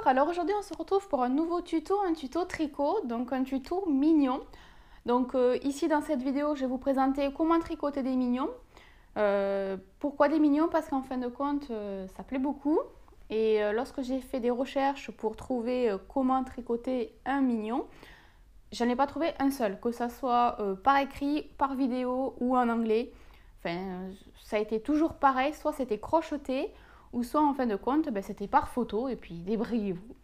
alors aujourd'hui on se retrouve pour un nouveau tuto, un tuto tricot, donc un tuto mignon. Donc ici dans cette vidéo je vais vous présenter comment tricoter des mignons. Pourquoi des mignons? Parce qu'en fin de compte ça plaît beaucoup. Et lorsque j'ai fait des recherches pour trouver comment tricoter un mignon, j'en ai pas trouvé un seul, que ça soit par écrit, par vidéo ou en anglais. Enfin, ça a été toujours pareil, soit c'était crocheté, ou soit en fin de compte, c'était par photo, et puis débrouillez-vous.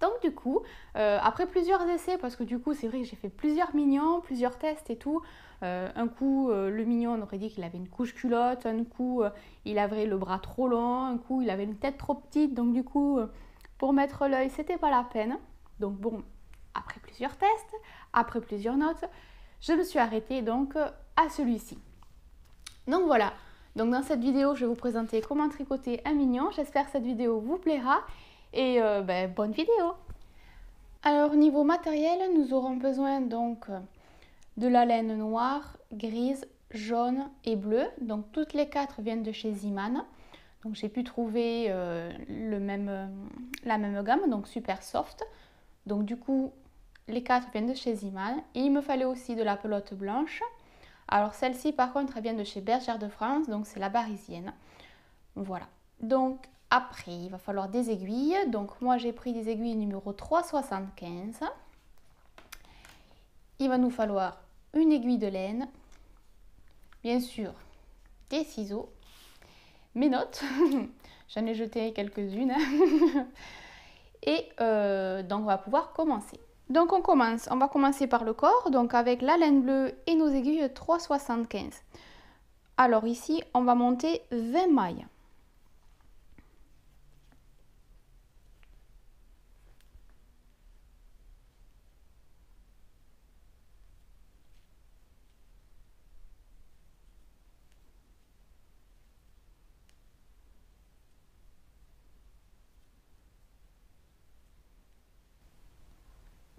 Donc du coup, après plusieurs essais, parce que du coup c'est vrai que j'ai fait plusieurs mignons, plusieurs tests et tout, un coup le mignon on aurait dit qu'il avait une couche culotte, un coup il avait le bras trop long, un coup il avait une tête trop petite, donc du coup pour mettre l'œil c'était pas la peine. Donc bon, après plusieurs tests, après plusieurs notes, je me suis arrêtée donc à celui-ci. Donc voilà, donc dans cette vidéo je vais vous présenter comment tricoter un mignon, j'espère que cette vidéo vous plaira. Et bonne vidéo! Alors niveau matériel, nous aurons besoin donc de la laine noire, grise, jaune et bleue. Donc toutes les quatre viennent de chez Ziman. Donc j'ai pu trouver la même gamme, donc super soft. Donc du coup les quatre viennent de chez Ziman. Et il me fallait aussi de la pelote blanche. Alors celle-ci par contre elle vient de chez Bergère de France, donc c'est la parisienne. Voilà. Donc après, il va falloir des aiguilles. Donc moi, j'ai pris des aiguilles numéro 3,75. Il va nous falloir une aiguille de laine. Bien sûr, des ciseaux. Mes notes. J'en ai jeté quelques-unes. Et donc, on va pouvoir commencer. Donc, on va commencer par le corps. Donc, avec la laine bleue et nos aiguilles 3,75. Alors ici, on va monter 20 mailles.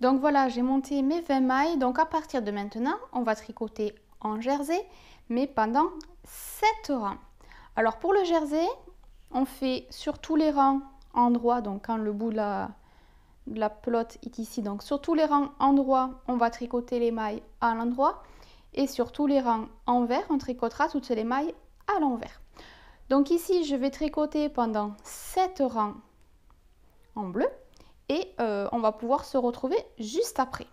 Donc voilà, j'ai monté mes 20 mailles. Donc à partir de maintenant, on va tricoter en jersey, mais pendant 7 rangs. Alors pour le jersey, on fait sur tous les rangs endroits, donc quand le bout de la pelote est ici, donc sur tous les rangs endroits, on va tricoter les mailles à l'endroit. Et sur tous les rangs envers, on tricotera toutes les mailles à l'envers. Donc ici, je vais tricoter pendant 7 rangs en bleu. Et on va pouvoir se retrouver juste après.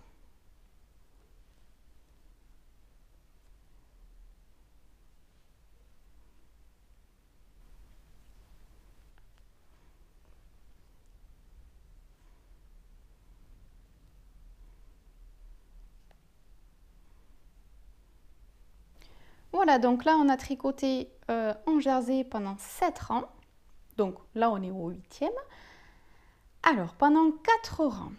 Voilà, donc là on a tricoté en jersey pendant 7 rangs. Donc là on est au 8e. Alors pendant 4 rangs,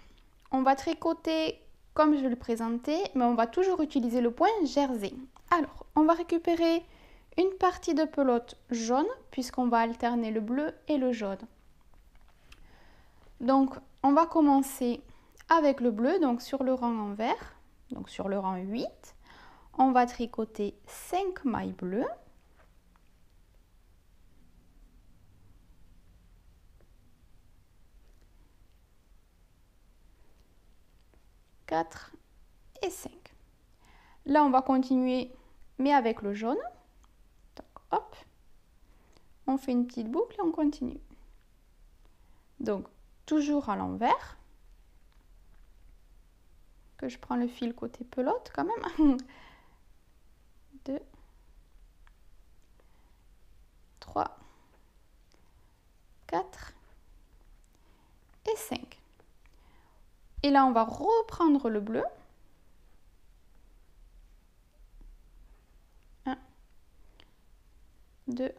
on va tricoter comme je le présentais, mais on va toujours utiliser le point jersey. Alors on va récupérer une partie de pelote jaune puisqu'on va alterner le bleu et le jaune. Donc on va commencer avec le bleu, donc sur le rang envers, donc sur le rang 8. On va tricoter 5 mailles bleues. Quatre et 5. Là, on va continuer, mais avec le jaune. Donc, hop, on fait une petite boucle et on continue. Donc, toujours à l'envers. Que je prends le fil côté pelote quand même. 2, 3, 4 et 5. Et là, on va reprendre le bleu. 1, 2,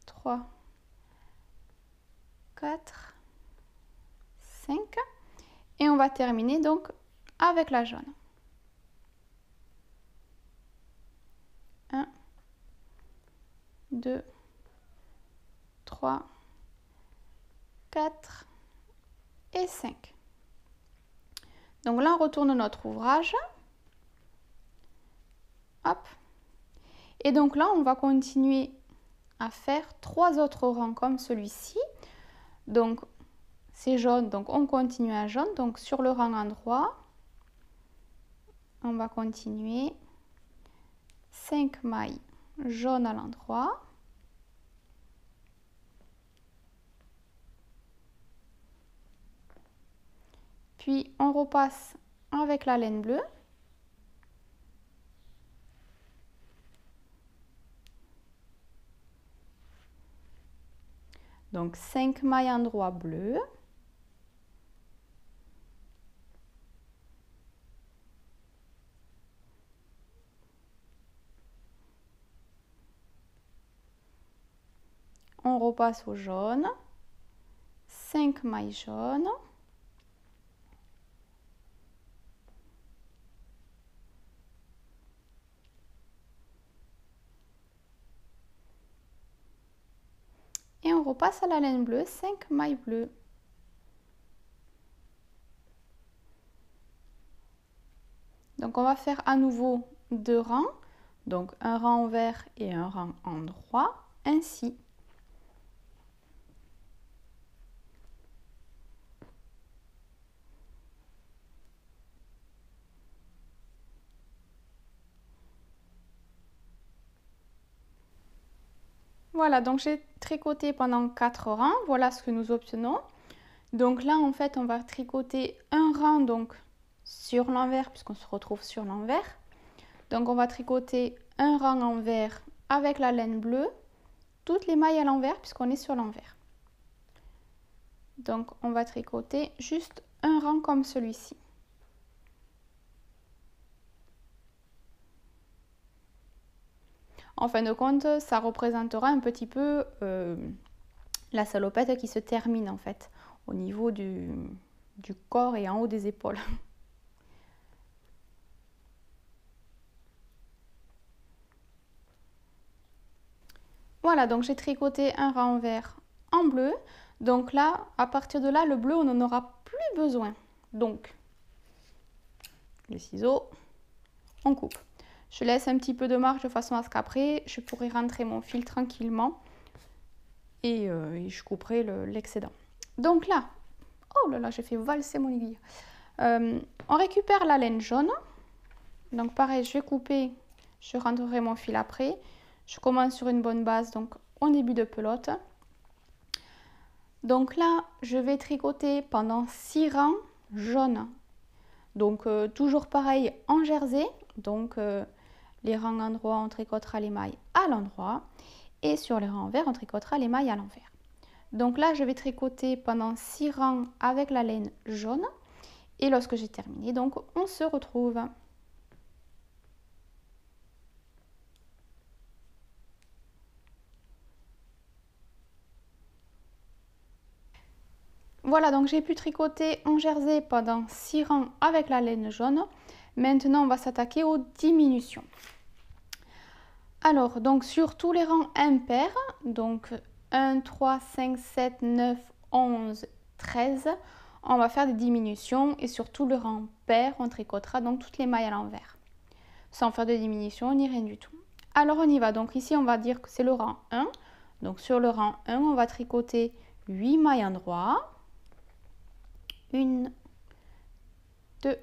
3, 4, 5. Et on va terminer donc avec la jaune. 1, 2, 3, 4 et 5. Donc là, on retourne notre ouvrage. Hop. Et donc là, on va continuer à faire 3 autres rangs comme celui-ci. Donc c'est jaune, donc on continue à jaune. Donc sur le rang endroit, on va continuer 5 mailles jaunes à l'endroit. Puis on repasse avec la laine bleue. Donc 5 mailles endroit bleu. On repasse au jaune. 5 mailles jaunes. Et on repasse à la laine bleue, 5 mailles bleues. Donc on va faire à nouveau 2 rangs. Donc un rang en vert et un rang en droit, ainsi. Voilà, donc j'ai tricoté pendant 4 rangs. Voilà ce que nous obtenons. Donc là, en fait, on va tricoter un rang donc sur l'envers, puisqu'on se retrouve sur l'envers. Donc on va tricoter un rang en vert avec la laine bleue, toutes les mailles à l'envers, puisqu'on est sur l'envers. Donc on va tricoter juste un rang comme celui-ci. En fin de compte, ça représentera un petit peu la salopette qui se termine en fait au niveau du corps et en haut des épaules. Voilà, donc j'ai tricoté un rang vert en bleu. Donc là, à partir de là, le bleu, on n'en aura plus besoin. Donc, les ciseaux, on coupe. Je laisse un petit peu de marge de façon à ce qu'après, je pourrai rentrer mon fil tranquillement et je couperai l'excédent. Donc là, oh là là, j'ai fait valser mon aiguille. On récupère la laine jaune. Donc pareil, je vais couper, je rentrerai mon fil après. Je commence sur une bonne base, donc au début de pelote. Donc là, je vais tricoter pendant 6 rangs jaunes. Donc toujours pareil en jersey. Donc les rangs endroit, on tricotera les mailles à l'endroit. Et sur les rangs verts, on tricotera les mailles à l'envers. Donc là, je vais tricoter pendant 6 rangs avec la laine jaune. Et lorsque j'ai terminé, donc on se retrouve. Voilà, donc j'ai pu tricoter en jersey pendant 6 rangs avec la laine jaune. Maintenant, on va s'attaquer aux diminutions. Alors, donc sur tous les rangs impairs, donc 1, 3, 5, 7, 9, 11, 13, on va faire des diminutions et sur tout le rang pair, on tricotera donc toutes les mailles à l'envers. Sans faire de diminution ni rien du tout. Alors on y va, donc ici on va dire que c'est le rang 1. Donc sur le rang 1, on va tricoter 8 mailles endroit. 1, 2,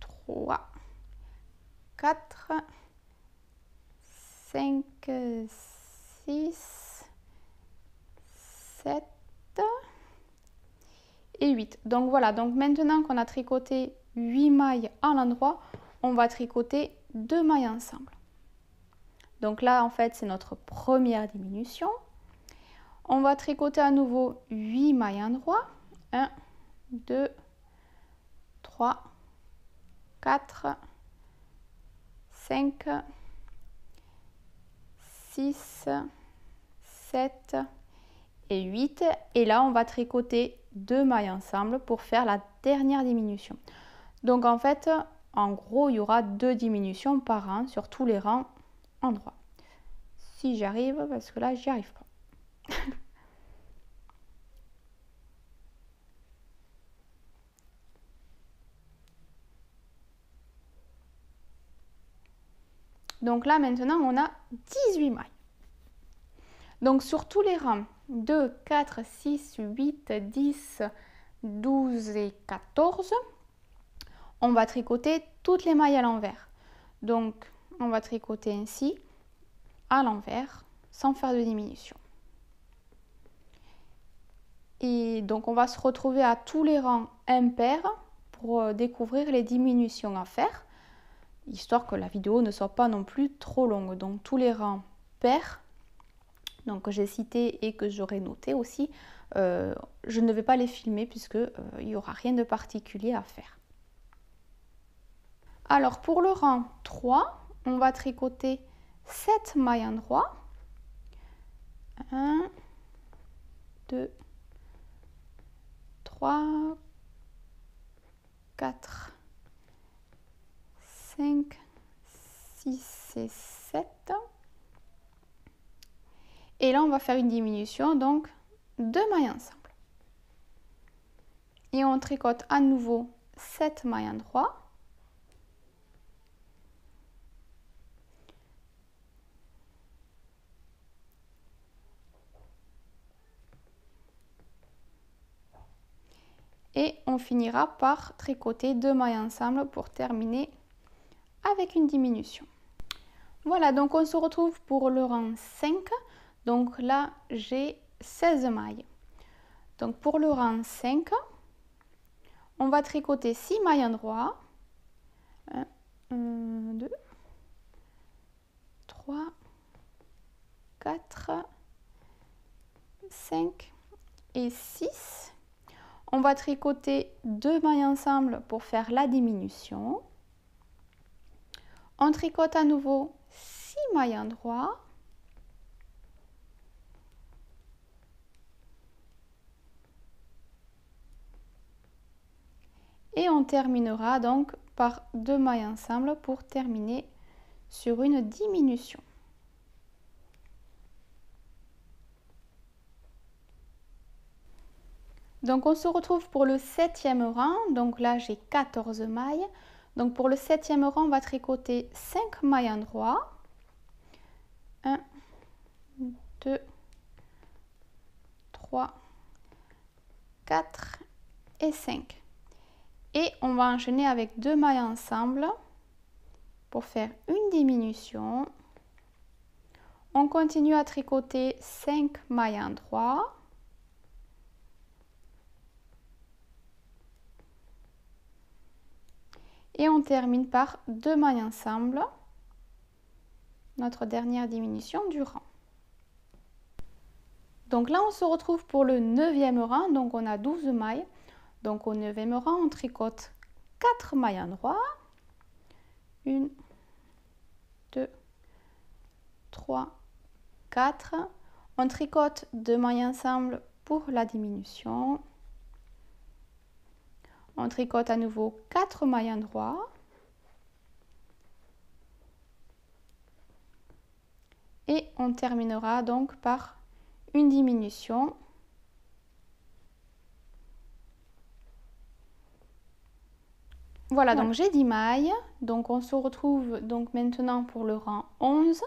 3, 4, 5, 6, 7 et 8. Donc voilà, donc maintenant qu'on a tricoté 8 mailles à l'endroit, on va tricoter 2 mailles ensemble. Donc là, en fait, c'est notre première diminution. On va tricoter à nouveau 8 mailles endroit. 1, 2, 3, 4, 5, 6, 7 et 8. Et là, on va tricoter 2 mailles ensemble pour faire la dernière diminution. Donc en fait, en gros, il y aura 2 diminutions par rang sur tous les rangs endroits. Si j'y arrive, parce que là, j'y arrive pas. Donc là, maintenant, on a 18 mailles. Donc sur tous les rangs 2, 4, 6, 8, 10, 12 et 14, on va tricoter toutes les mailles à l'envers. Donc on va tricoter ainsi à l'envers sans faire de diminution. Et donc on va se retrouver à tous les rangs impairs pour découvrir les diminutions à faire, histoire que la vidéo ne soit pas non plus trop longue. Donc tous les rangs pairs, donc que j'ai cité et que j'aurai noté aussi, je ne vais pas les filmer puisque il n'y aura rien de particulier à faire. Alors pour le rang 3, on va tricoter 7 mailles endroits. 1, 2, 3, 4, 5, 6 et 7. Et là, on va faire une diminution, donc 2 mailles ensemble. Et on tricote à nouveau 7 mailles endroits. Et on finira par tricoter 2 mailles ensemble pour terminer avec une diminution. Voilà, donc on se retrouve pour le rang 5. Donc là, j'ai 16 mailles. Donc pour le rang 5, on va tricoter 6 mailles endroits. 1, 2, 3, 4, 5 et 6. On va tricoter 2 mailles ensemble pour faire la diminution. On tricote à nouveau 6 mailles endroits. Et on terminera donc par 2 mailles ensemble pour terminer sur une diminution. Donc on se retrouve pour le 7e rang. Donc là j'ai 14 mailles. Donc pour le 7e rang, on va tricoter 5 mailles endroits. 1, 2, 3, 4 et 5. Et on va enchaîner avec 2 mailles ensemble pour faire une diminution. On continue à tricoter 5 mailles endroits. Et on termine par 2 mailles ensemble, notre dernière diminution du rang. Donc là, on se retrouve pour le 9e rang, donc on a 12 mailles. Donc au 9e rang, on tricote 4 mailles endroits. 1, 2, 3, 4. On tricote 2 mailles ensemble pour la diminution. On tricote à nouveau 4 mailles endroits. Et on terminera donc par une diminution. Voilà, donc j'ai 10 mailles. Donc on se retrouve donc maintenant pour le rang 11.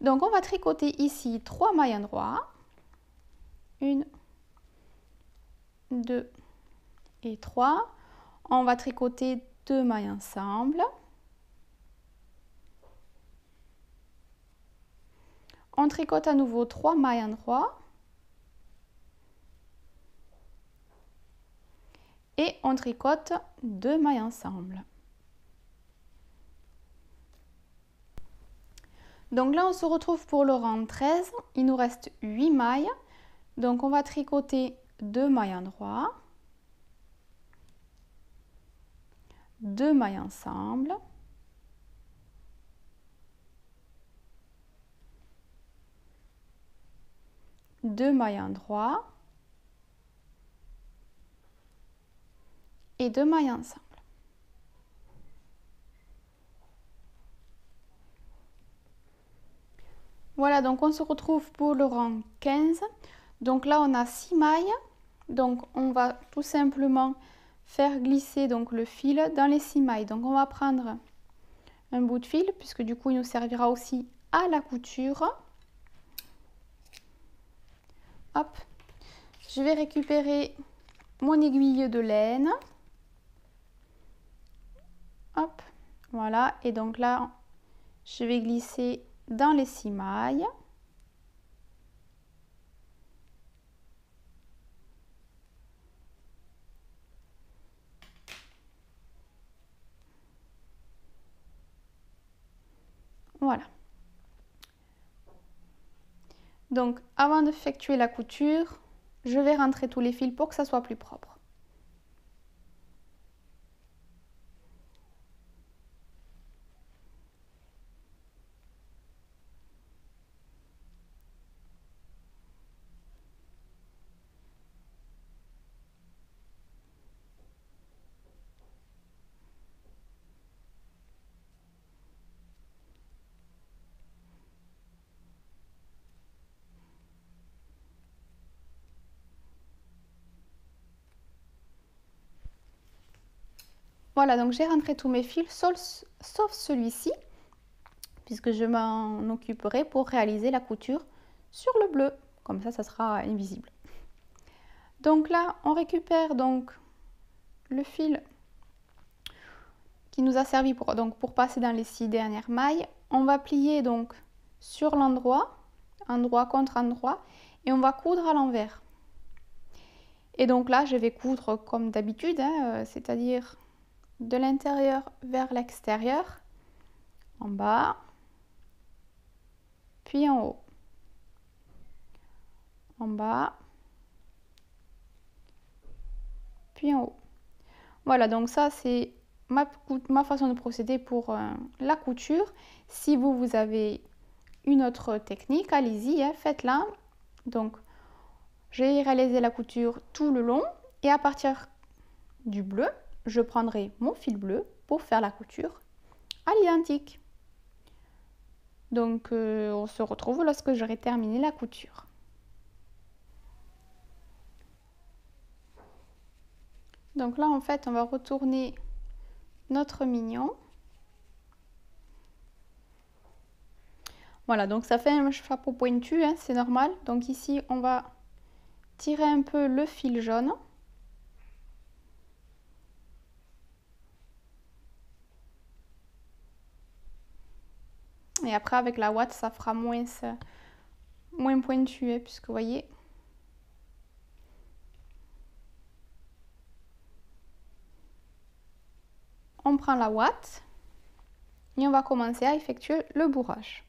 Donc on va tricoter ici 3 mailles endroits. 1, 2 et 3. On va tricoter 2 mailles ensemble. On tricote à nouveau 3 mailles endroits. Et on tricote 2 mailles ensemble. Donc là, on se retrouve pour le rang 13. Il nous reste 8 mailles. Donc on va tricoter 2 mailles endroits. 2 mailles ensemble. Deux mailles endroits. Et 2 mailles ensemble. Voilà, donc on se retrouve pour le rang 15. Donc là, on a 6 mailles. Donc on va tout simplement faire glisser donc le fil dans les 6 mailles. Donc on va prendre un bout de fil, puisque du coup il nous servira aussi à la couture. Hop, je vais récupérer mon aiguille de laine. Hop, voilà. Et donc là, je vais glisser dans les 6 mailles. Voilà. Donc, avant d'effectuer la couture, je vais rentrer tous les fils pour que ça soit plus propre. Voilà, donc j'ai rentré tous mes fils, sauf celui-ci, puisque je m'en occuperai pour réaliser la couture sur le bleu. Comme ça sera invisible. Donc là, on récupère donc le fil qui nous a servi pour passer dans les 6 dernières mailles. On va plier donc sur l'endroit, endroit contre endroit, et on va coudre à l'envers. Et donc là, je vais coudre comme d'habitude, hein, c'est-à-dire de l'intérieur vers l'extérieur, en bas, puis en haut, en bas, puis en haut. Voilà, donc ça c'est ma façon de procéder pour la couture. Si vous avez une autre technique, allez-y, hein, faites-la. Donc, j'ai réalisé la couture tout le long et à partir du bleu, je prendrai mon fil bleu pour faire la couture à l'identique. Donc, on se retrouve lorsque j'aurai terminé la couture. Donc là, en fait, on va retourner notre mignon. Voilà, donc ça fait un chapeau pointu, hein, c'est normal. Donc ici, on va tirer un peu le fil jaune. Et après, avec la ouate, ça fera moins pointu, hein, puisque vous voyez. On prend la ouate et on va commencer à effectuer le bourrage.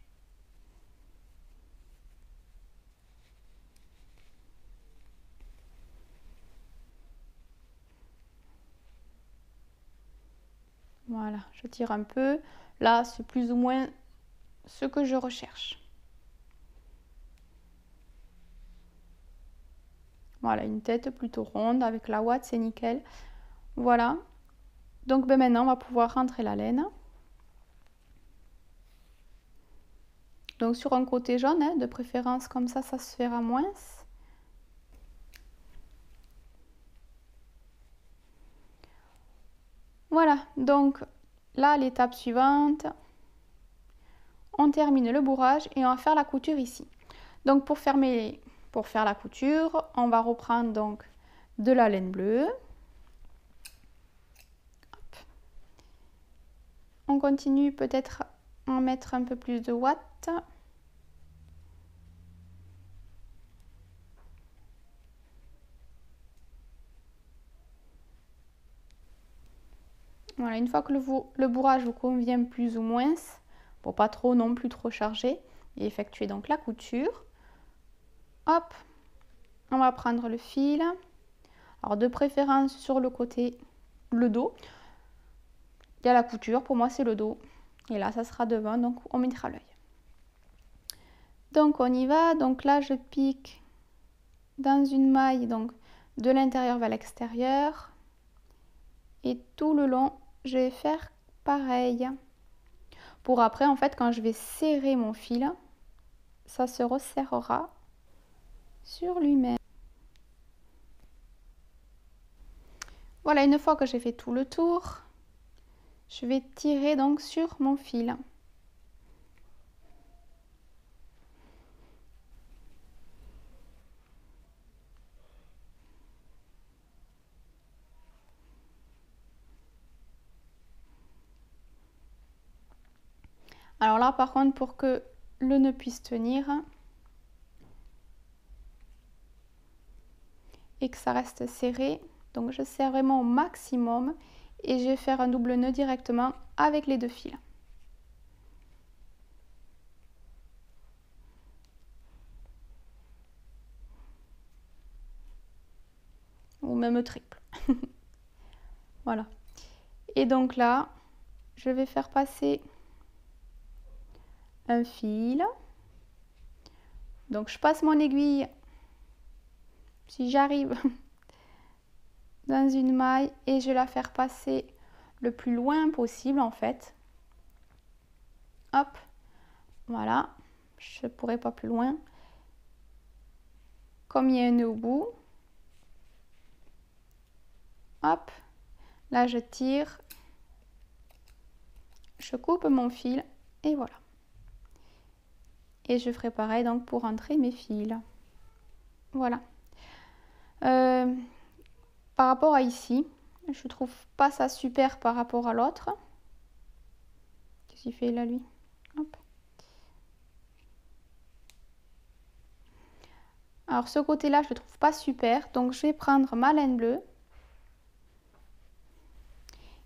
Voilà, je tire un peu. Là, c'est plus ou moins ce que je recherche. Voilà, une tête plutôt ronde avec la ouate, c'est nickel. Voilà. Donc maintenant, on va pouvoir rentrer la laine. Donc sur un côté jaune, hein, de préférence, comme ça se fera moins. Voilà, donc là, l'étape suivante, on termine le bourrage et on va faire la couture ici. Donc pour faire la couture, on va reprendre donc de la laine bleue. Hop. On continue peut-être à en mettre un peu plus de watts. Voilà, une fois que le bourrage vous convient plus ou moins, pour pas trop non plus trop chargé, et effectuer donc la couture. Hop, on va prendre le fil. Alors de préférence sur le côté, le dos. Il y a la couture, pour moi c'est le dos. Et là ça sera devant, donc on mettra l'œil. Donc on y va, donc là je pique dans une maille, donc de l'intérieur vers l'extérieur. Et tout le long, je vais faire pareil. Pour après, en fait, quand je vais serrer mon fil, ça se resserrera sur lui-même. Voilà, une fois que j'ai fait tout le tour, je vais tirer donc sur mon fil. Alors là par contre, pour que le nœud puisse tenir et que ça reste serré, donc je serre vraiment au maximum et je vais faire un double nœud directement avec les 2 fils. Ou même triple. Voilà. Et donc là, je vais faire passer un fil. Donc je passe mon aiguille, si j'arrive, dans une maille et je vais la faire passer le plus loin possible en fait. Hop, voilà, je ne pourrai pas plus loin. Comme il y a un nœud au bout, hop, là je tire, je coupe mon fil et voilà. Et je ferai pareil donc pour entrer mes fils. Voilà. Par rapport à ici, je trouve pas ça super par rapport à l'autre. Qu'est-ce qu'il fait là lui? Hop. Alors ce côté-là, je le trouve pas super, donc je vais prendre ma laine bleue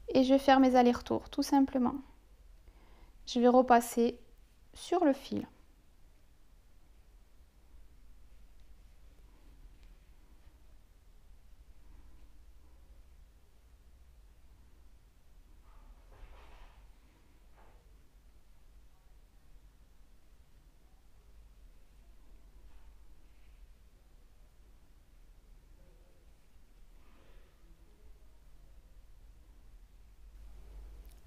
et je vais faire mes allers-retours, tout simplement. Je vais repasser sur le fil.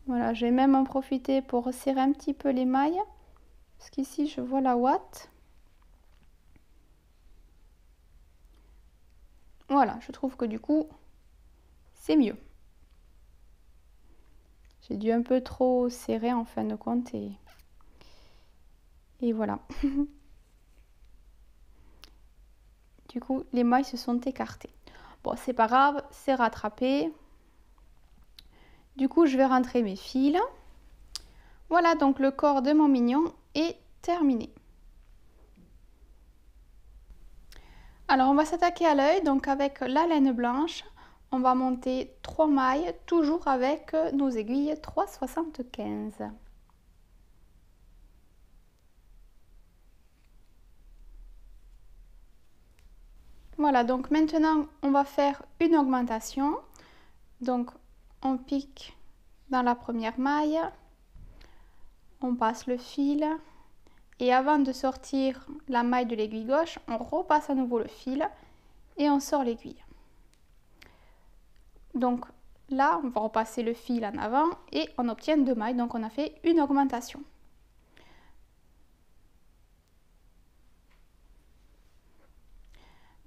Voilà, je vais même en profiter pour resserrer un petit peu les mailles, parce qu'ici je vois la ouate. Voilà, je trouve que du coup, c'est mieux. J'ai dû un peu trop serrer en fin de compte et voilà. Du coup, les mailles se sont écartées. Bon, c'est pas grave, c'est rattrapé. Du coup, je vais rentrer mes fils. Voilà, donc le corps de mon mignon est terminé. Alors, on va s'attaquer à l'œil. Donc, avec la laine blanche, on va monter 3 mailles, toujours avec nos aiguilles 3,75. Voilà, donc maintenant, on va faire une augmentation. Donc, on pique dans la première maille, on passe le fil et avant de sortir la maille de l'aiguille gauche, on repasse à nouveau le fil et on sort l'aiguille. Donc là, on va repasser le fil en avant et on obtient 2 mailles, donc on a fait une augmentation.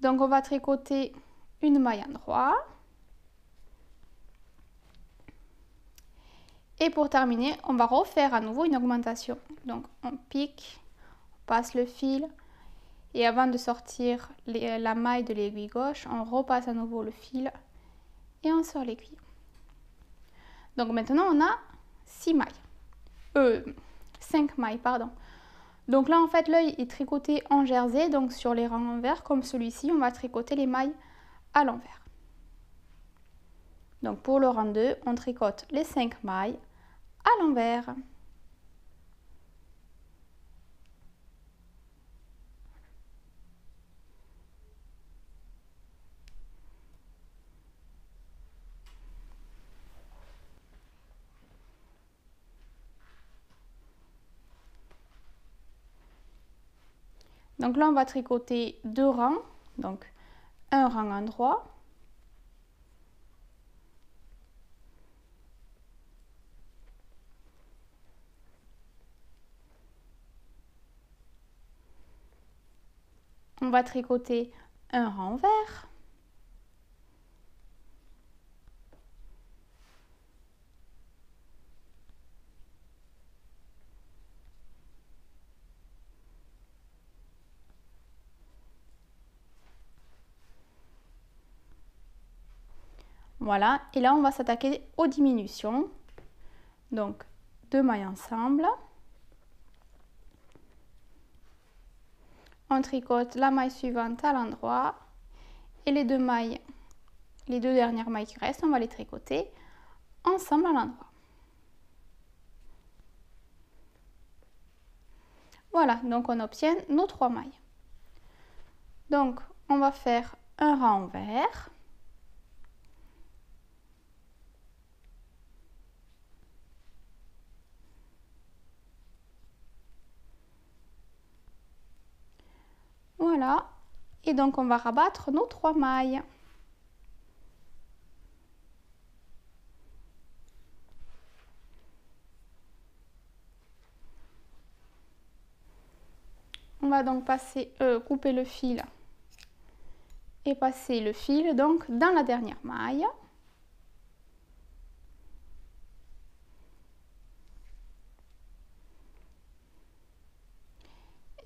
Donc on va tricoter une maille endroit. Et pour terminer, on va refaire à nouveau une augmentation. Donc on pique, on passe le fil et avant de sortir la maille de l'aiguille gauche, on repasse à nouveau le fil et on sort l'aiguille. Donc maintenant on a 6 mailles. 5 mailles, pardon. Donc là en fait l'œil est tricoté en jersey, donc sur les rangs envers comme celui-ci, on va tricoter les mailles à l'envers. Donc pour le rang 2, on tricote les 5 mailles à l'envers. Donc là on va tricoter 2 rangs, donc un rang endroit. On va tricoter un rang vert. Voilà, et là on va s'attaquer aux diminutions. Donc 2 mailles ensemble. on tricote la maille suivante à l'endroit et les deux dernières mailles qui restent, on va les tricoter ensemble à l'endroit. Voilà, donc on obtient nos 3 mailles. Donc on va faire un rang vert. Voilà, et donc on va rabattre nos 3 mailles. On va donc couper le fil et passer le fil donc dans la dernière maille.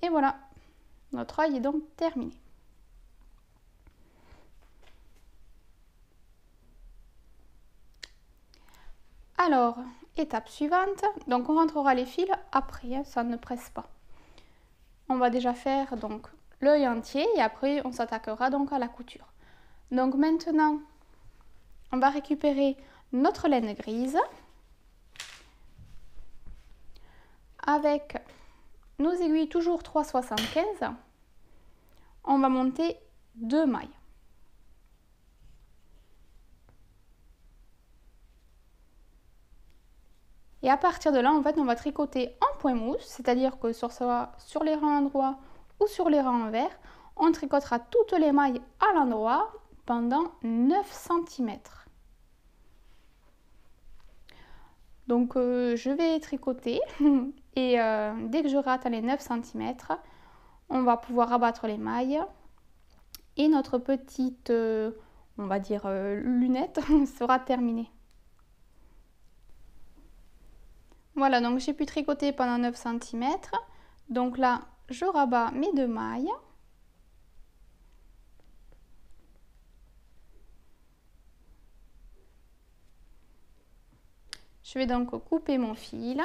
Et voilà, notre œil est donc terminé. Alors, étape suivante, donc on rentrera les fils après, hein, ça ne presse pas. On va déjà faire donc l'œil entier et après on s'attaquera donc à la couture. Donc maintenant, on va récupérer notre laine grise avec nos aiguilles toujours 3,75. On va monter 2 mailles. Et à partir de là, en fait, on va tricoter en point mousse, c'est-à-dire que sur les rangs endroits ou sur les rangs envers, on tricotera toutes les mailles à l'endroit pendant 9 cm. Donc je vais tricoter et dès que j'aurai atteint les 9 cm, on va pouvoir abattre les mailles et notre petite, on va dire, lunette sera terminée. Voilà, donc j'ai pu tricoter pendant 9 cm. Donc là, je rabats mes 2 mailles. Je vais donc couper mon fil.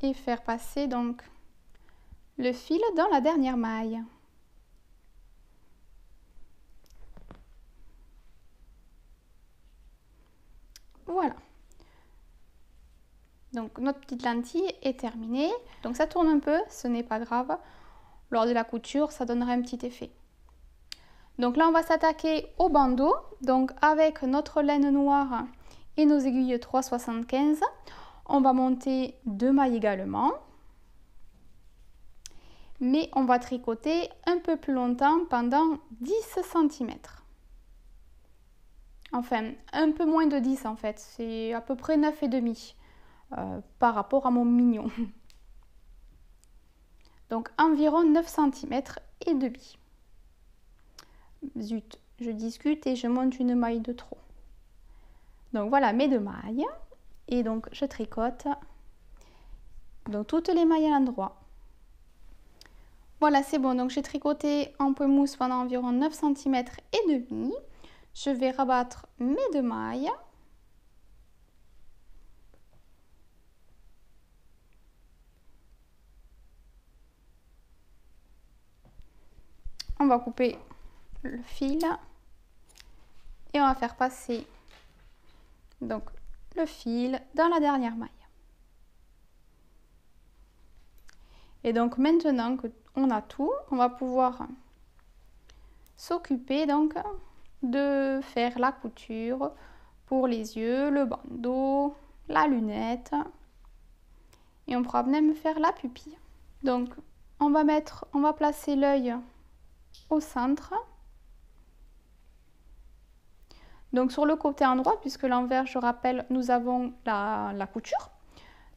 Et faire passer donc le fil dans la dernière maille. Voilà. Donc notre petite lentille est terminée. Donc ça tourne un peu, ce n'est pas grave. Lors de la couture, ça donnera un petit effet. Donc là, on va s'attaquer au bandeau. Donc avec notre laine noire et nos aiguilles 3,75, on va monter 2 mailles également. Mais on va tricoter un peu plus longtemps pendant 10 cm. Enfin, un peu moins de 10 en fait, c'est à peu près 9,5 par rapport à mon mignon. Donc environ 9 cm et demi. Zut, je discute et je monte une maille de trop. Donc voilà mes 2 mailles. Et donc je tricote donc toutes les mailles à l'endroit. Voilà, c'est bon, donc j'ai tricoté en point mousse pendant environ 9 cm et demi. Je vais rabattre mes 2 mailles. On va couper le fil et on va faire passer donc le fil dans la dernière maille. Et donc maintenant qu'on a tout, on va pouvoir s'occuper donc de faire la couture pour les yeux, le bandeau, la lunette et on pourra même faire la pupille. Donc on va placer l'œil au centre. Donc sur le côté endroit, puisque l'envers, je rappelle, nous avons la couture.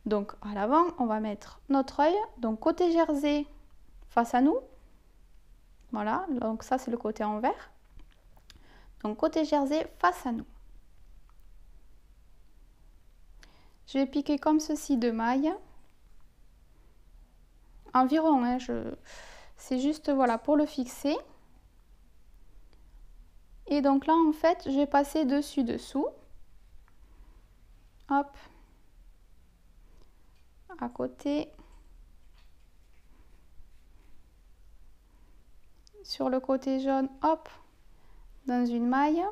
Donc à l'avant, on va mettre notre œil, donc côté jersey face à nous. Voilà, donc ça c'est le côté envers. Donc côté jersey face à nous. Je vais piquer comme ceci 2 mailles. Environ, hein, c'est juste voilà pour le fixer. Et donc là en fait, je vais passer dessus-dessous. Hop. à côté. Sur le côté jaune, hop, dans une maille.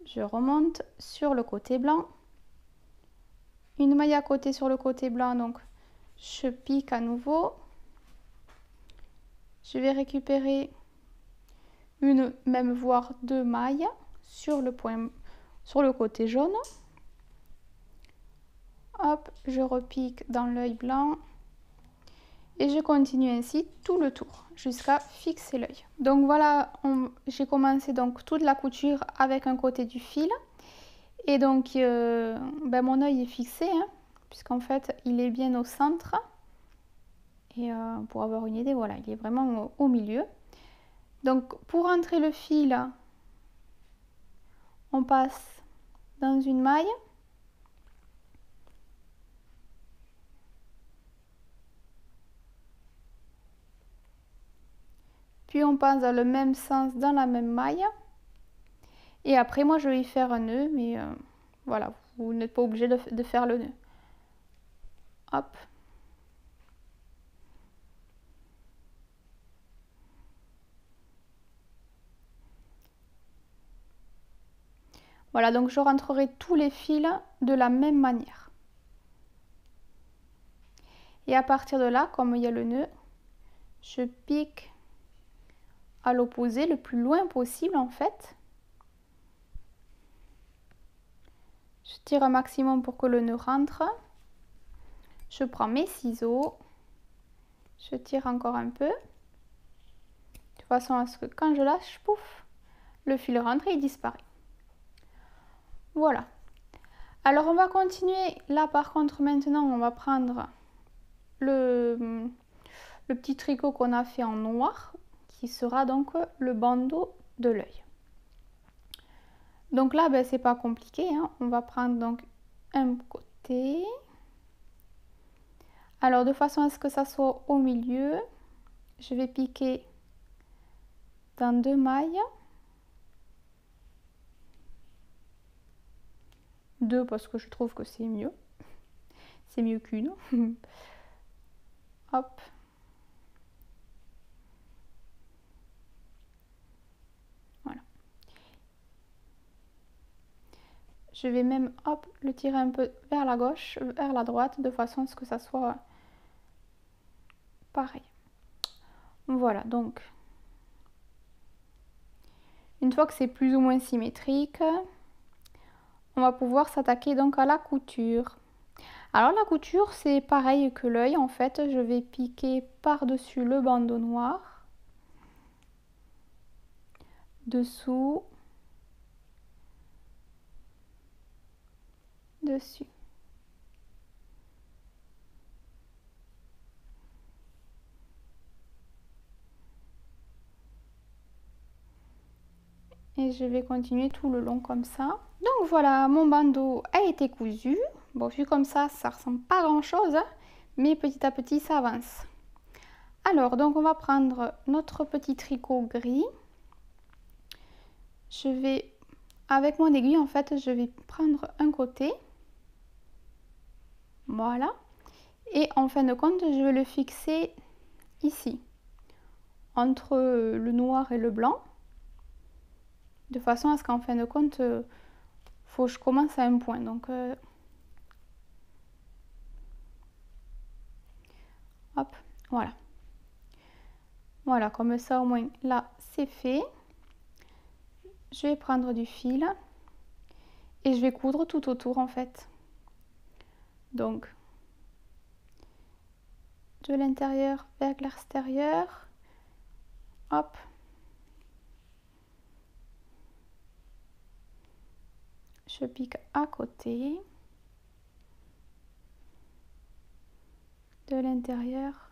Je remonte sur le côté blanc. Une maille à côté sur le côté blanc, donc je pique à nouveau. Je vais récupérer une, même voire deux mailles sur le point, sur le côté jaune. Hop, je repique dans l'œil blanc. Et je continue ainsi tout le tour jusqu'à fixer l'œil. Donc voilà, j'ai commencé donc toute la couture avec un côté du fil. Et donc mon œil est fixé, hein, puisqu'en fait il est bien au centre. Et pour avoir une idée, voilà, il est vraiment au milieu. Donc pour entrer le fil, on passe dans une maille. Puis on passe dans le même sens dans la même maille. Et après moi je vais y faire un nœud, mais voilà, vous n'êtes pas obligé de faire le nœud. Hop. Voilà, donc je rentrerai tous les fils de la même manière. Et à partir de là, comme il y a le nœud, je pique à l'opposé le plus loin possible en fait. Je tire un maximum pour que le nœud rentre. Je prends mes ciseaux. Je tire encore un peu. De façon à ce que quand je lâche, pouf, le fil rentre et il disparaît. Voilà. Alors on va continuer. Là par contre maintenant on va prendre le petit tricot qu'on a fait en noir, qui sera donc le bandeau de l'œil. Donc là c'est pas compliqué, hein. On va prendre donc un côté. Alors de façon à ce que ça soit au milieu, je vais piquer dans deux mailles. Deux parce que je trouve que c'est mieux. C'est mieux qu'une. Hop. Voilà. Je vais même hop le tirer un peu vers la gauche, vers la droite, de façon à ce que ça soit pareil. Voilà, donc une fois que c'est plus ou moins symétrique, on va pouvoir s'attaquer donc à la couture. Alors la couture c'est pareil que l'œil en fait, je vais piquer par-dessus le bandeau noir, dessous, dessus. Et je vais continuer tout le long comme ça. Donc voilà, mon bandeau a été cousu. Bon, vu comme ça ressemble pas à grand chose, hein, mais petit à petit ça avance. Alors, donc on va prendre notre petit tricot gris. Je vais, avec mon aiguille en fait, je vais prendre un côté. Voilà. Et en fin de compte, je vais le fixer ici, entre le noir et le blanc. De façon à ce qu'en fin de compte, faut que je commence à un point. Donc, hop, voilà. Voilà, comme ça au moins là c'est fait. Je vais prendre du fil et je vais coudre tout autour en fait. Donc, de l'intérieur vers l'extérieur. Hop. Je pique à côté. De l'intérieur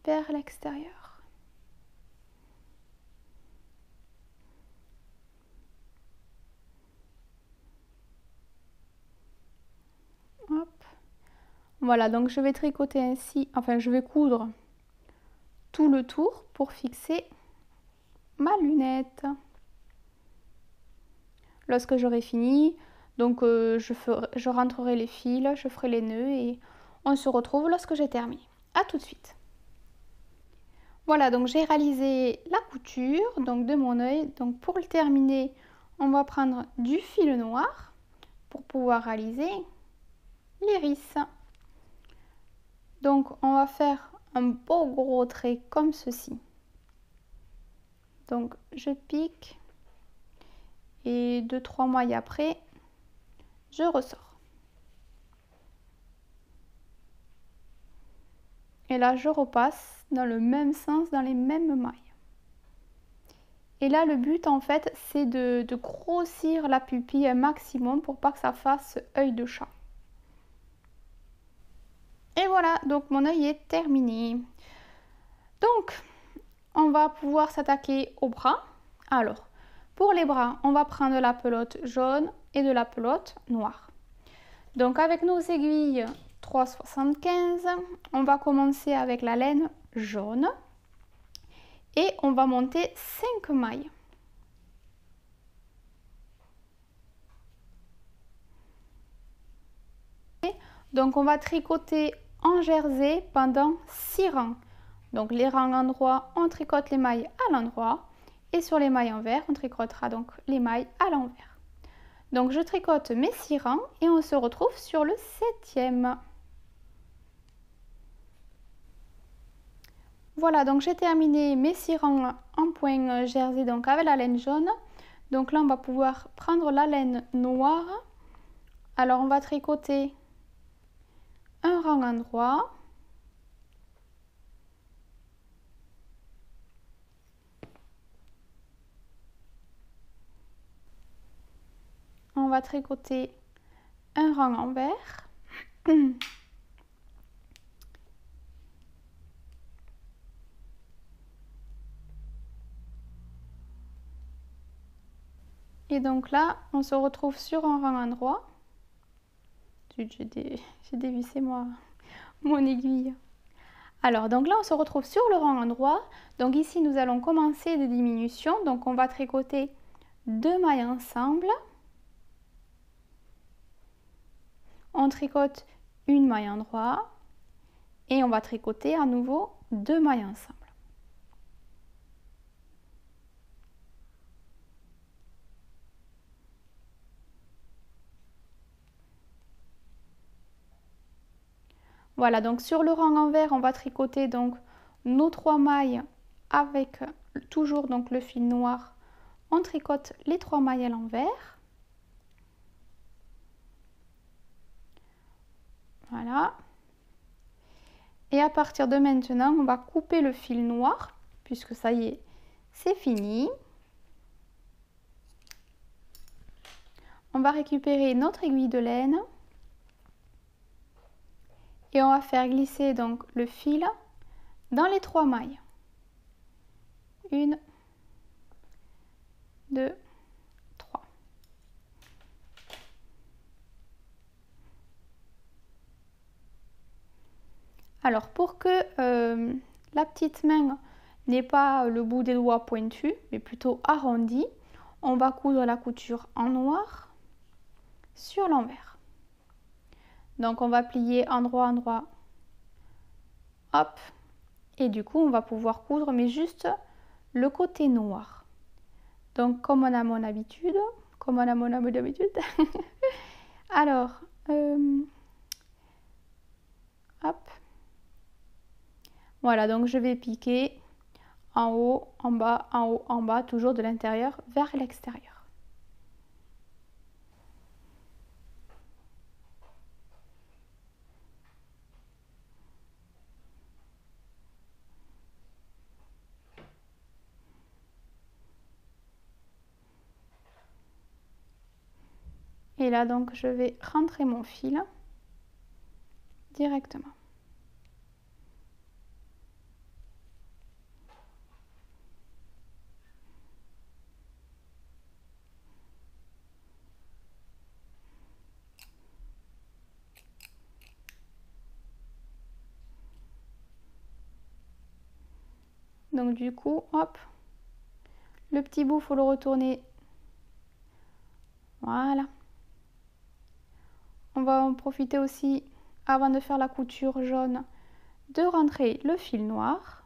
vers l'extérieur. Hop. Voilà, donc je vais tricoter ainsi, enfin je vais coudre tout le tour pour fixer ma lunette. lorsque j'aurai fini. Donc je rentrerai les fils, je ferai les nœuds et on se retrouve lorsque j'ai terminé. A tout de suite. Voilà, donc j'ai réalisé la couture donc de mon œil. Donc pour le terminer, on va prendre du fil noir pour pouvoir réaliser l'iris. Donc on va faire un beau gros trait comme ceci. Donc je pique et 2-3 mailles après, je ressors. Et là, je repasse dans le même sens, dans les mêmes mailles. Et là, le but, en fait, c'est de grossir la pupille un maximum pour pas que ça fasse œil de chat. Et voilà, donc mon œil est terminé. Donc, on va pouvoir s'attaquer aux bras. Alors, pour les bras, on va prendre de la pelote jaune et de la pelote noire. Donc, avec nos aiguilles 3,75, on va commencer avec la laine jaune et on va monter 5 mailles. Donc on va tricoter en jersey pendant 6 rangs. Donc les rangs endroit, on tricote les mailles à l'endroit et sur les mailles envers, on tricotera donc les mailles à l'envers. Donc je tricote mes 6 rangs et on se retrouve sur le 7e. Voilà, donc j'ai terminé mes 6 rangs en point jersey donc avec la laine jaune. Donc là on va pouvoir prendre la laine noire. Alors on va tricoter un rang endroit. On va tricoter un rang envers. Et donc là, on se retrouve sur un rang endroit. J'ai dévissé mon aiguille. Alors, donc là, on se retrouve sur le rang endroit. Donc ici, nous allons commencer des diminutions. Donc on va tricoter 2 mailles ensemble. On tricote une maille endroit. Et on va tricoter à nouveau 2 mailles ensemble. Voilà, donc sur le rang envers, on va tricoter donc nos 3 mailles avec toujours donc le fil noir. On tricote les 3 mailles à l'envers. Voilà. Et à partir de maintenant, on va couper le fil noir, puisque ça y est, c'est fini. On va récupérer notre aiguille de laine. Et on va faire glisser donc le fil dans les 3 mailles. 1, 2, 3. Alors pour que la petite main n'ait pas le bout des doigts pointu, mais plutôt arrondi, on va coudre la couture en noir sur l'envers. Donc on va plier endroit, hop, et du coup on va pouvoir coudre mais juste le côté noir. Donc comme on a mon habitude, alors, hop, voilà, donc je vais piquer en haut, en bas, en haut, en bas, toujours de l'intérieur vers l'extérieur. Et là donc je vais rentrer mon fil directement. Donc du coup, hop, le petit bout, il faut le retourner Voilà. On va en profiter aussi, avant de faire la couture jaune, de rentrer le fil noir.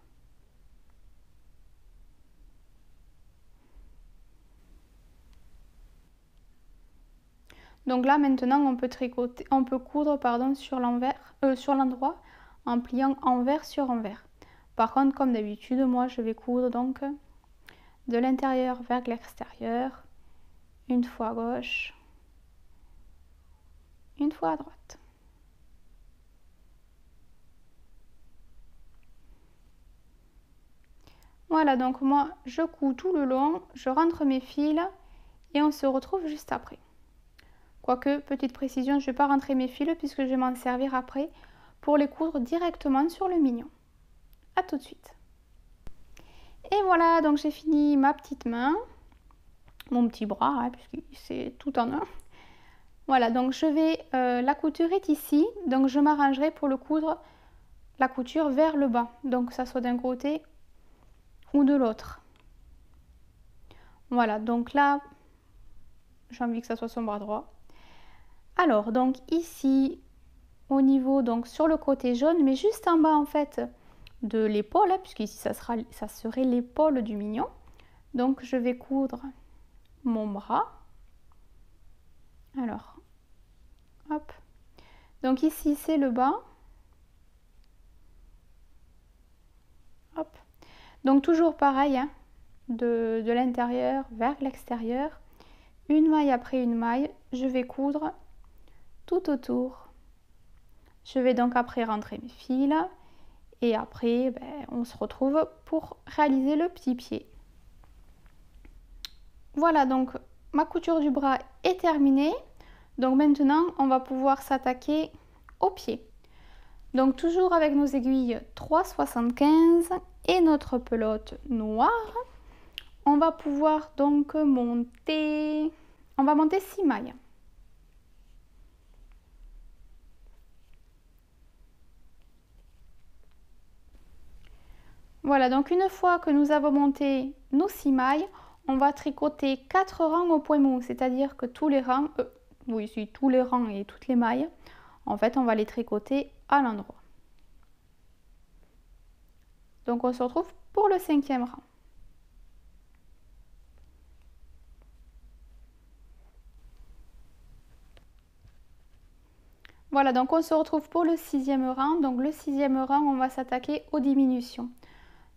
Donc là maintenant on peut tricoter, on peut coudre sur l'endroit en pliant envers sur envers. Par contre, comme d'habitude, moi je vais coudre donc de l'intérieur vers l'extérieur, une fois à gauche, une fois à droite. Voilà, donc moi je couds tout le long, je rentre mes fils et on se retrouve juste après. Quoique, petite précision, je ne vais pas rentrer mes fils puisque je vais m'en servir après pour les coudre directement sur le mignon. A tout de suite. Et voilà, donc j'ai fini ma petite main, mon petit bras, hein, puisque c'est tout en un. Voilà, donc je vais, la couture est ici, donc je m'arrangerai pour le coudre la couture vers le bas, donc que ça soit d'un côté ou de l'autre. Voilà, donc là, j'ai envie que ça soit son bras droit. Alors, donc ici, au niveau, donc sur le côté jaune, mais juste en bas en fait de l'épaule, hein, puisqu'ici ça serait l'épaule du mignon. Donc je vais coudre mon bras. Alors, hop. Donc ici c'est le bas. Hop. Donc toujours pareil, hein, de l'intérieur vers l'extérieur. Une maille après une maille, je vais coudre tout autour. Je vais donc après rentrer mes fils et après on se retrouve pour réaliser le petit pied. Voilà, donc ma couture du bras est terminée. Donc maintenant on va pouvoir s'attaquer au pied. Donc toujours avec nos aiguilles 3,75 et notre pelote noire, on va pouvoir donc monter, on va monter 6 mailles. Voilà, donc une fois que nous avons monté nos 6 mailles, on va tricoter 4 rangs au point mou, c'est-à-dire que tous les rangs, tous les rangs et toutes les mailles, en fait, on va les tricoter à l'endroit. Donc on se retrouve pour le 5e rang. Voilà, donc on se retrouve pour le 6e rang. Donc le 6e rang, on va s'attaquer aux diminutions.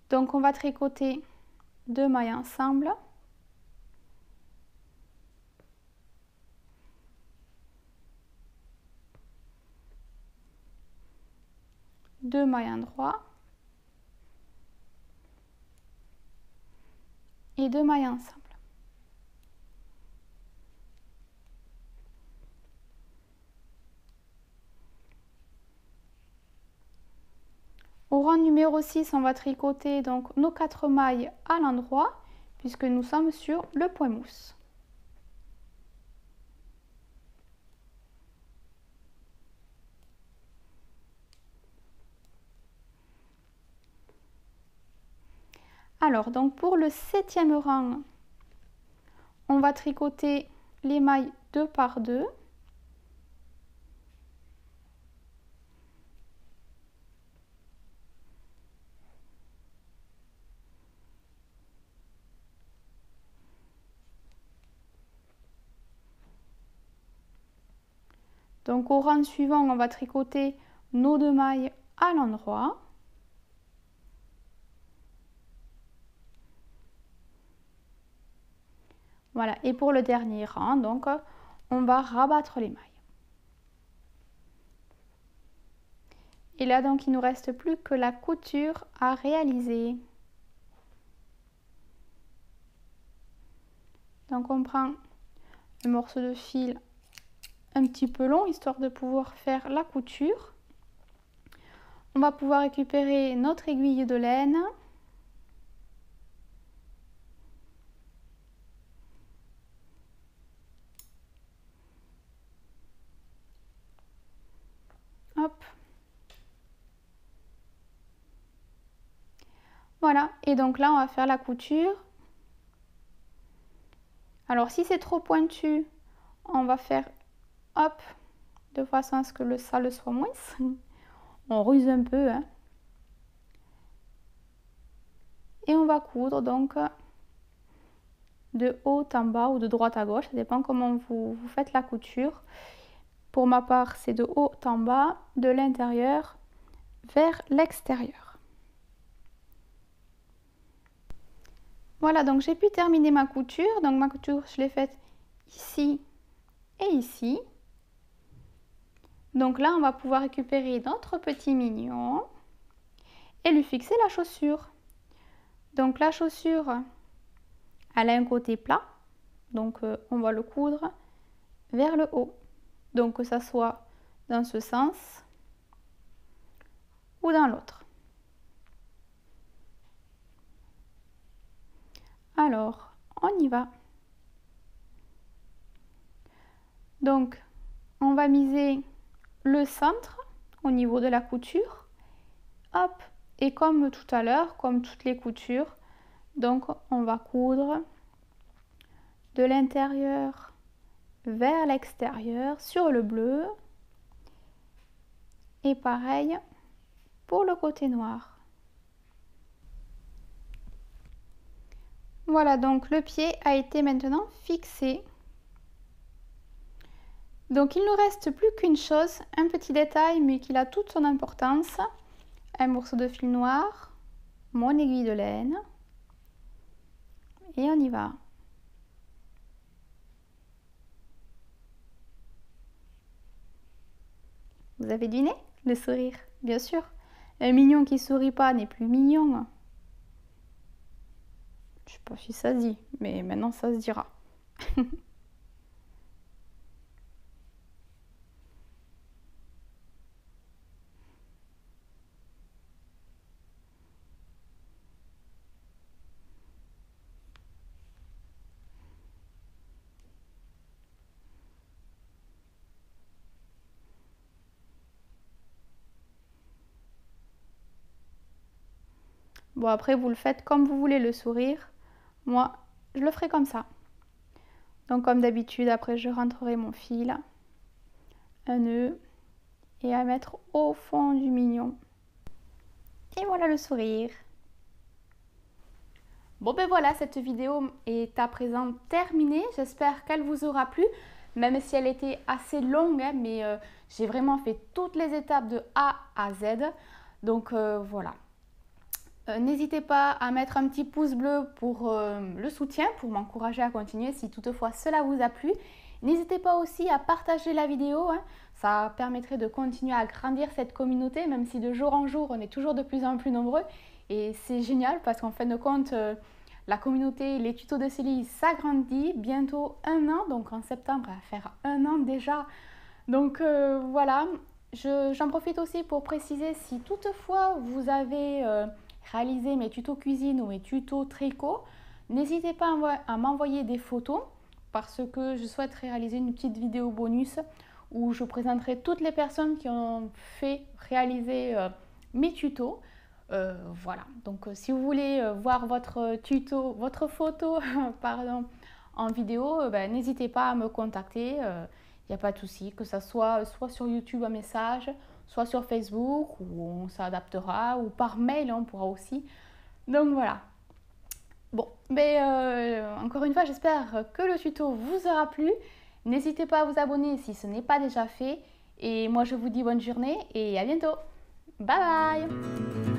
Donc on va tricoter 2 mailles ensemble. Deux mailles endroits. Et 2 mailles ensemble. Au rang numéro 6, on va tricoter donc nos 4 mailles à l'endroit puisque nous sommes sur le point mousse. Alors, donc pour le 7e rang, on va tricoter les mailles 2 par 2. Donc au rang suivant, on va tricoter nos 2 mailles à l'endroit. Voilà, et pour le dernier rang, donc on va rabattre les mailles. Et là donc il ne nous reste plus que la couture à réaliser. Donc on prend un morceau de fil un petit peu long histoire de pouvoir faire la couture. On va pouvoir récupérer notre aiguille de laine. Hop. Voilà, et donc là on va faire la couture. Alors si c'est trop pointu, on va faire hop, de façon à ce que le sale soit moins. On ruse un peu, hein. Et on va coudre donc de haut en bas ou de droite à gauche, ça dépend comment vous faites la couture. Pour ma part, c'est de haut en bas, de l'intérieur vers l'extérieur. Voilà, donc j'ai pu terminer ma couture. Donc ma couture, je l'ai faite ici et ici. Donc là, on va pouvoir récupérer notre petit mignon et lui fixer la chaussure. Donc la chaussure, elle a un côté plat, donc on va le coudre vers le haut. Donc que ça soit dans ce sens ou dans l'autre. Alors, on y va. Donc, on va miser le centre au niveau de la couture. Hop, et comme tout à l'heure, comme toutes les coutures, donc on va coudre de l'intérieur vers l'extérieur sur le bleu. Et pareil pour le côté noir. Voilà, donc le pied a été maintenant fixé. Donc il ne nous reste plus qu'une chose, un petit détail mais qui a toute son importance. Un morceau de fil noir, mon aiguille de laine et on y va. Vous avez deviné le sourire, bien sûr. Un mignon qui sourit pas n'est plus mignon. Je sais pas si ça se dit, mais maintenant ça se dira. Bon, après, vous le faites comme vous voulez le sourire. Moi, je le ferai comme ça. Donc, comme d'habitude, après, je rentrerai mon fil, un nœud, et à mettre au fond du mignon. Et voilà le sourire. Bon, ben voilà, cette vidéo est à présent terminée. J'espère qu'elle vous aura plu, même si elle était assez longue, hein, mais j'ai vraiment fait toutes les étapes de A à Z. Donc, voilà. N'hésitez pas à mettre un petit pouce bleu pour le soutien, pour m'encourager à continuer si toutefois cela vous a plu. N'hésitez pas aussi à partager la vidéo, hein. Ça permettrait de continuer à grandir cette communauté, même si de jour en jour on est toujours de plus en plus nombreux. Et c'est génial parce qu'en fin de compte, la communauté, les tutos de Célie s'agrandit. Bientôt 1 an, donc en septembre, à faire 1 an déjà. Donc voilà, j'en profite aussi pour préciser si toutefois vous avez réalisé mes tutos cuisine ou mes tutos tricot, n'hésitez pas à m'envoyer des photos parce que je souhaite réaliser une petite vidéo bonus où je présenterai toutes les personnes qui ont fait réaliser mes tutos. Voilà, donc si vous voulez voir votre tuto, votre photo pardon, en vidéo, n'hésitez pas à me contacter. Il n'y a pas de souci, que ça soit sur YouTube un message, soit sur Facebook, où on s'adaptera, ou par mail, on pourra aussi. Donc voilà. Bon, mais encore une fois, j'espère que le tuto vous aura plu. N'hésitez pas à vous abonner si ce n'est pas déjà fait. Et moi, je vous dis bonne journée et à bientôt. Bye bye!